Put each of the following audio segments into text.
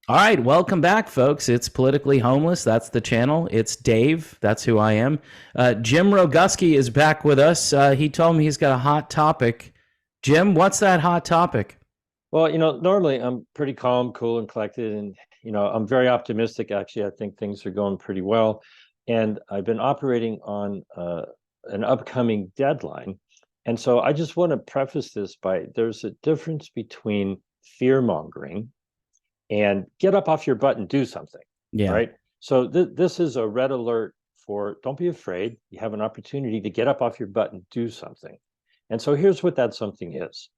All right, welcome back, folks. It's Politically Homeless. That's the channel. It's Dave. That's who I am. Jim Roguski is back with us. He told me he's got a hot topic. Jim, what's that hot topic? Well, normally I'm pretty calm, cool, and collected, and I'm very optimistic. Actually, I think things are going pretty well, and I've been operating on an upcoming deadline, and so I just want to preface this by there's a difference between fear mongering and get up off your butt and do something, Yeah. right? So this is a red alert for don't be afraid. You have an opportunity to get up off your butt and do something, and so here's what that something is.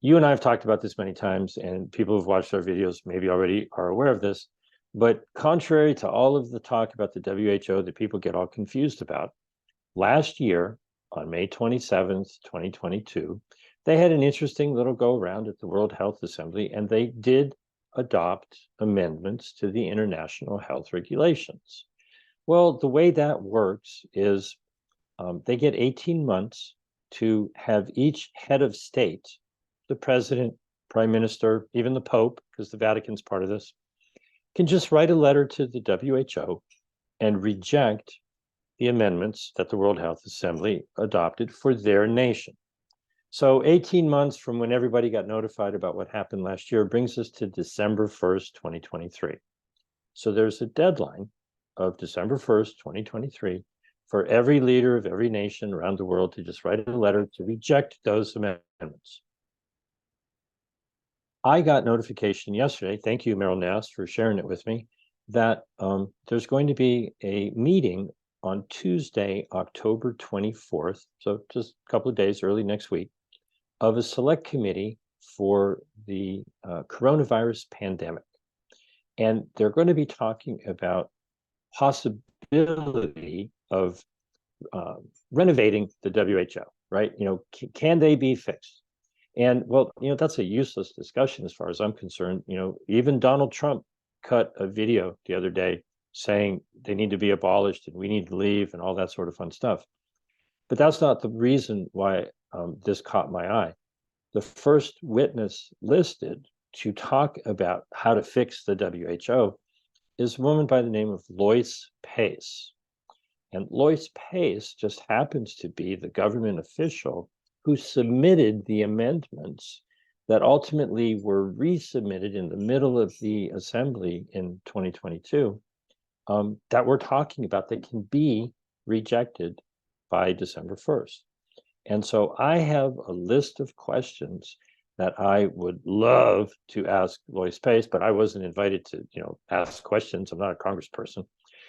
You and I have talked about this many times, and people who've watched our videos maybe already are aware of this. But contrary to all of the talk about the WHO that people get all confused about, last year on May 27th, 2022, they had an interesting little go around at the World Health Assembly, and they did adopt amendments to the international health regulations. Well, the way that works is they get 18 months to have each head of state, the president, prime minister, even the Pope, because the Vatican's part of this, can just write a letter to the WHO and reject the amendments that the World Health Assembly adopted for their nation. So 18 months from when everybody got notified about what happened last year brings us to December 1st, 2023. So there's a deadline of December 1st, 2023, for every leader of every nation around the world to just write a letter to reject those amendments. I got notification yesterday, thank you, Meryl Nass, for sharing it with me, that there's going to be a meeting on Tuesday, October 24th, so just a couple of days early next week, of a select committee for the coronavirus pandemic. And they're going to be talking about possibility of renovating the WHO, right? Can they be fixed? And well, that's a useless discussion as far as I'm concerned. Even Donald Trump cut a video the other day saying they need to be abolished and we need to leave and all that sort of fun stuff. But that's not the reason why this caught my eye. The first witness listed to talk about how to fix the WHO is a woman by the name of Lois Pace. And Lois Pace just happens to be the government official who submitted the amendments that ultimately were resubmitted in the middle of the assembly in 2022 that we're talking about that can be rejected by December 1st. And so I have a list of questions that I would love to ask Lois Pace, but I wasn't invited to, ask questions. I'm not a congressperson.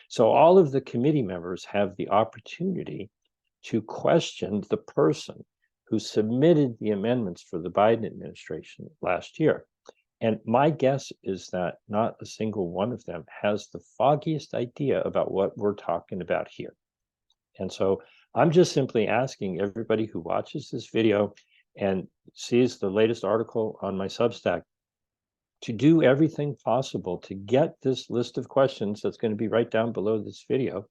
So all of the committee members have the opportunity to question the person who submitted the amendments for the Biden administration last year. And my guess is that not a single one of them has the foggiest idea about what we're talking about here. And so I'm just simply asking everybody who watches this video and sees the latest article on my Substack to do everything possible to get this list of questions that's going to be right down below this video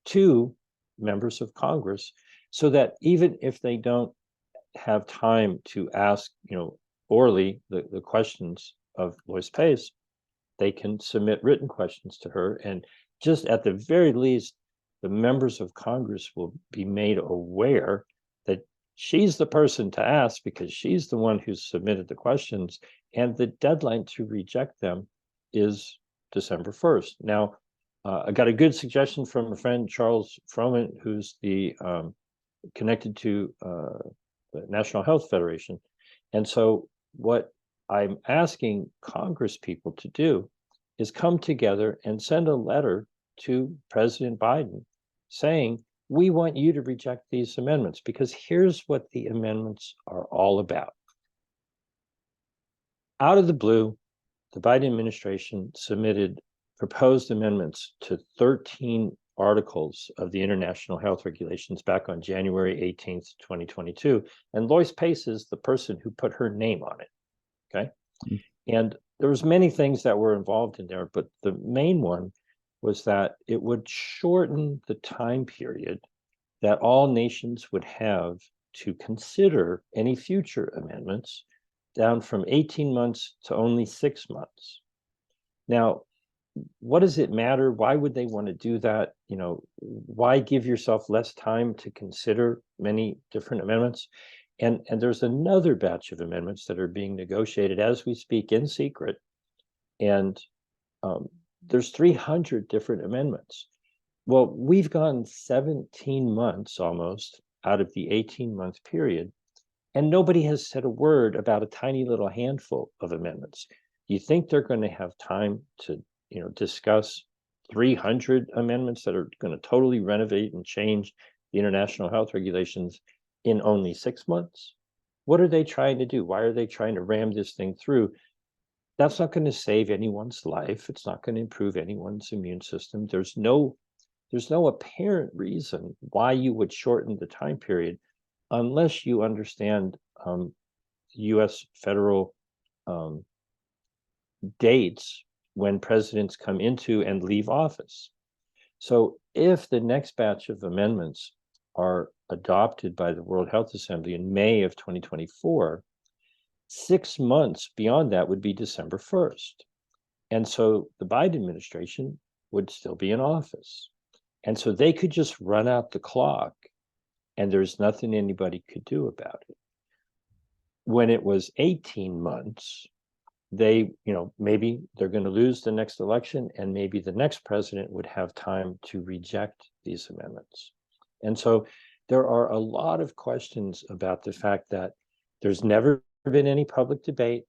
to members of Congress so that even if they don't have time to ask, orally the questions of Lois Pace, they can submit written questions to her. And just at the very least, the members of Congress will be made aware that she's the person to ask because she's the one who submitted the questions. And the deadline to reject them is December 1st. Now, I got a good suggestion from a friend, Charles Froman, who's the connected to the National Health Federation. And so what I'm asking Congress people to do is come together and send a letter to President Biden saying, we want you to reject these amendments because here's what the amendments are all about. Out of the blue, the Biden administration submitted proposed amendments to 13 articles of the international health regulations back on January 18th, 2022. And Lois Pace is the person who put her name on it. Okay. And there was many things that were involved in there, but the main one was that it would shorten the time period that all nations would have to consider any future amendments down from 18 months to only 6 months. Now, what does it matter? Why would they want to do that? Why give yourself less time to consider many different amendments? And there's another batch of amendments that are being negotiated as we speak in secret. And there's 300 different amendments. Well, we've gone 17 months almost out of the 18-month period, and nobody has said a word about a tiny little handful of amendments. You think they're going to have time to, discuss 300 amendments that are going to totally renovate and change the international health regulations in only 6 months? What are they trying to do? Why are they trying to ram this thing through? That's not going to save anyone's life. It's not going to improve anyone's immune system. There's no apparent reason why you would shorten the time period unless you understand U.S. federal dates when presidents come into and leave office. So if the next batch of amendments are adopted by the World Health Assembly in May of 2024, 6 months beyond that would be December 1st. And so the Biden administration would still be in office. And so they could just run out the clock and there's nothing anybody could do about it. When it was 18 months, maybe they're going to lose the next election and maybe the next president would have time to reject these amendments. And so there are a lot of questions about the fact that there's never been any public debate.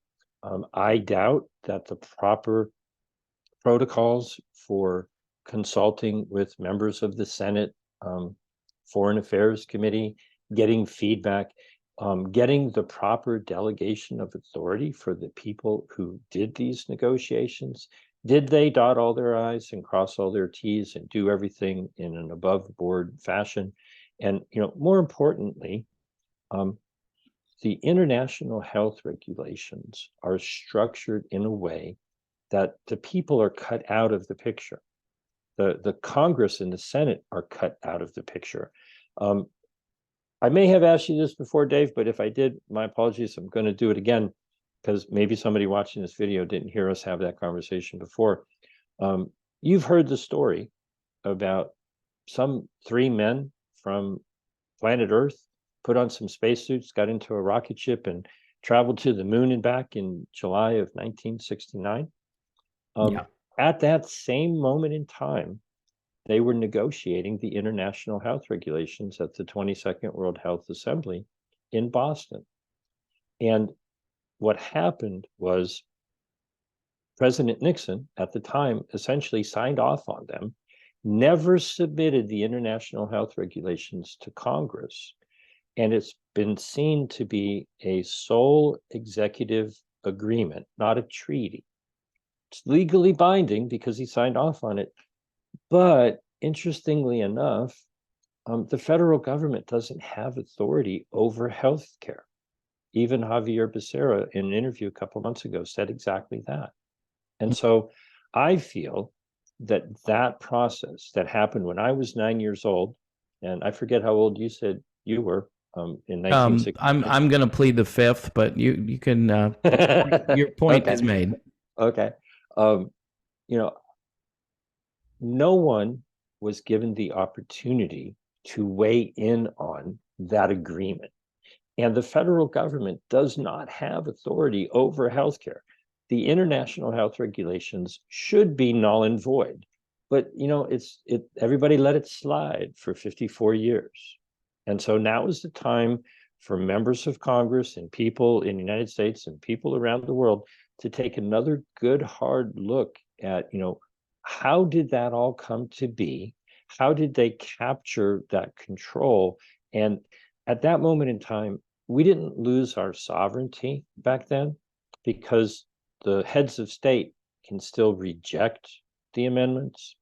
I doubt that the proper protocols for consulting with members of the Senate Foreign Affairs Committee, getting feedback, getting the proper delegation of authority for the people who did these negotiations. Did they dot all their I's and cross all their T's and do everything in an above board fashion? And, more importantly, the international health regulations are structured in a way that the people are cut out of the picture. The Congress and the Senate are cut out of the picture. I may have asked you this before, Dave, but if I did, my apologies. I'm going to do it again because maybe somebody watching this video didn't hear us have that conversation before. You've heard the story about some 3 men from planet Earth put on some spacesuits, got into a rocket ship, and traveled to the moon and back in July of 1969. Yeah. At that same moment in time, they were negotiating the international health regulations at the 22nd World Health Assembly in Boston. And what happened was President Nixon at the time essentially signed off on them, never submitted the international health regulations to Congress. And it's been seen to be a sole executive agreement, not a treaty. It's legally binding because he signed off on it. But interestingly enough, the federal government doesn't have authority over healthcare. Even Javier Becerra, in an interview a couple of months ago, said exactly that. And so I feel that process that happened when I was 9 years old, and I forget how old you said you were in 1960. I'm going to plead the fifth, but you can your point is made. Okay. No one was given the opportunity to weigh in on that agreement. And the federal government does not have authority over healthcare. The international health regulations should be null and void. But everybody let it slide for 54 years. And so now is the time for members of Congress and people in the United States and people around the world to take another good hard look at, how did that all come to be? How did they capture that control? And at that moment in time, we didn't lose our sovereignty back then because the heads of state can still reject the amendments.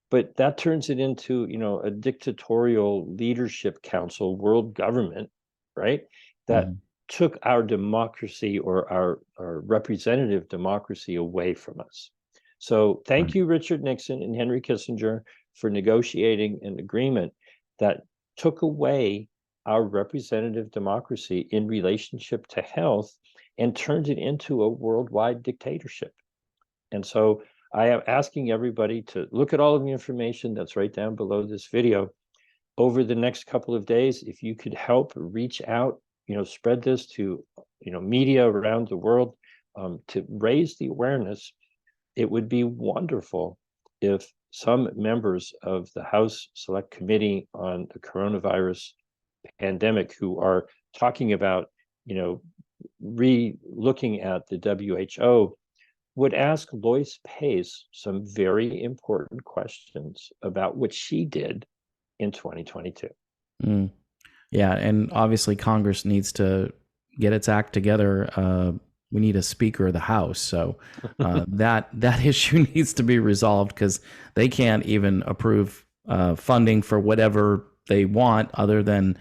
But that turns it into, a dictatorial leadership council, world government, right? That took our democracy or our representative democracy away from us. So thank you, Richard Nixon and Henry Kissinger, for negotiating an agreement that took away our representative democracy in relationship to health and turned it into a worldwide dictatorship. And so I am asking everybody to look at all of the information that's right down below this video. Over the next couple of days, if you could help reach out, spread this to, media around the world, to raise the awareness, it would be wonderful if some members of the House Select Committee on the coronavirus pandemic who are talking about, re-looking at the WHO would ask Lois Pace some very important questions about what she did in 2022. Mm. Yeah, and obviously Congress needs to get its act together. We need a Speaker of the House, so that issue needs to be resolved because they can't even approve funding for whatever they want, other than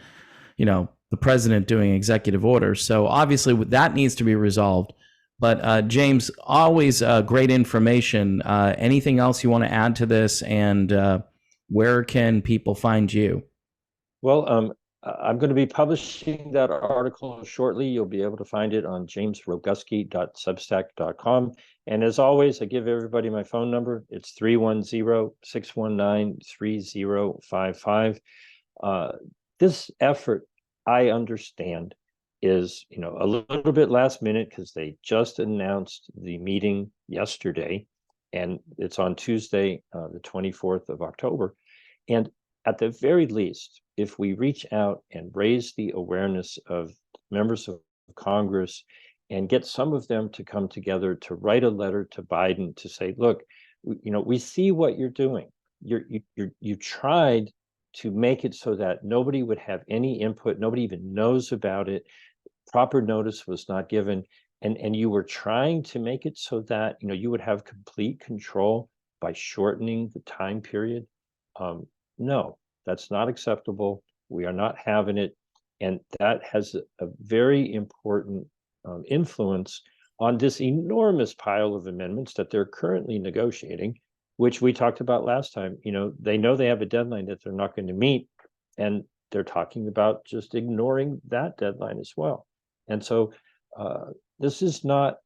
the president doing executive orders. So obviously that needs to be resolved. But James, always great information. Anything else you want to add to this, and where can people find you? Well, I'm going to be publishing that article shortly. You'll be able to find it on jamesroguski.substack.com. And as always, I give everybody my phone number. It's 310-619-3055. This effort, I understand, is a little bit last minute because they just announced the meeting yesterday, and it's on Tuesday, the 24th of October. And at the very least, if we reach out and raise the awareness of members of Congress and get some of them to come together to write a letter to Biden to say, look, we see what you're doing. You tried to make it so that nobody would have any input. Nobody even knows about it. Proper notice was not given. And you were trying to make it so that, you would have complete control by shortening the time period. No, that's not acceptable. We are not having it. And that has a very important influence on this enormous pile of amendments that they're currently negotiating, which we talked about last time. They know they have a deadline that they're not going to meet, and they're talking about just ignoring that deadline as well. And so this is not,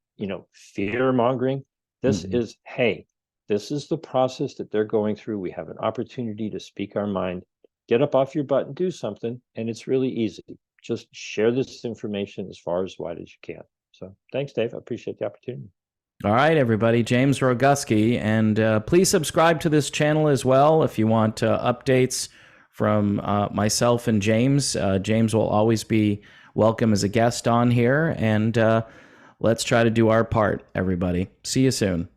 fear mongering. This is, hey, this is the process that they're going through. We have an opportunity to speak our mind. Get up off your butt and do something. And it's really easy. Just share this information as far as wide as you can. So thanks, Dave. I appreciate the opportunity. All right, everybody. James Roguski. And please subscribe to this channel as well if you want updates from myself and James. James will always be welcome as a guest on here. And let's try to do our part, everybody. See you soon.